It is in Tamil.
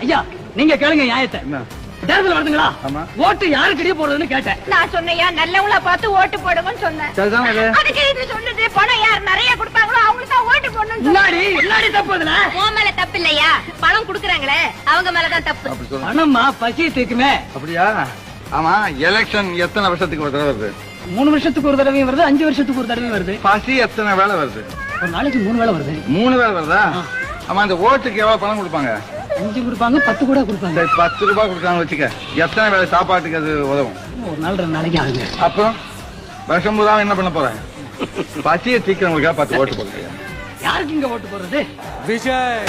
ஐயா நீங்க கேளுங்க நியாயத்தை. தேர்தல் வருதுங்களா? ஆமா. ஓட்டு யாருக்கிட்டே போடுறதுன்னு கேட்டேன். நான் சொன்னையா நல்லவங்களா பார்த்து ஓட்டு போடுங்கன்னு சொன்னேன். சரிதான் அது. அதுக்கு இது சொன்னது பணம் யார் நிறைய கொடுப்பாங்களோ அவங்களுக்கு தான் ஓட்டு போடணும்னு முன்னாடி முன்னாடி தப்பு அதுல. உன் மேல தப்பு இல்லையா? பணம் குடுக்குறாங்களே அவங்க மேலதான் தப்பு. அப்படி சொல்லு. பணமா பசி தீக்குமே. அப்படியா? ஆமா, எலெக்ஷன் எத்தனை வருஷத்துக்கு ஒரு தடவை வருது? 3 வருஷத்துக்கு ஒரு தடவையும் வருது, 5 வருஷத்துக்கு ஒரு தடவையும் வருது. பசி எத்தனை வேலை வருது? ஒரு நாளைக்கு 3 வேளை வருது. 3 வேலை வருதா? ஆமா, அந்த ஓட்டுக்கு எவ்வளவு பணம் கொடுப்பாங்க? 5 கொடுப்பாங்க, 10 கூட கொடுப்பாங்க. சரி, 10 ரூபாய் கொடுத்தாங்க வச்சுக்க. எத்தனை வேலை சாப்பாட்டுக்கு அது உதவும்? ஒரு நாள் 2 நாளைக்கு ஆகுங்க. அப்புறம் வருஷம் பூரா என்ன பண்ண போறேன்? பசியை தீக்கிறவங்களுக்காக 10 ஓட்டு போடுறேன். யாருக்கு இங்க ஓட்டு போடுறது? விஜய்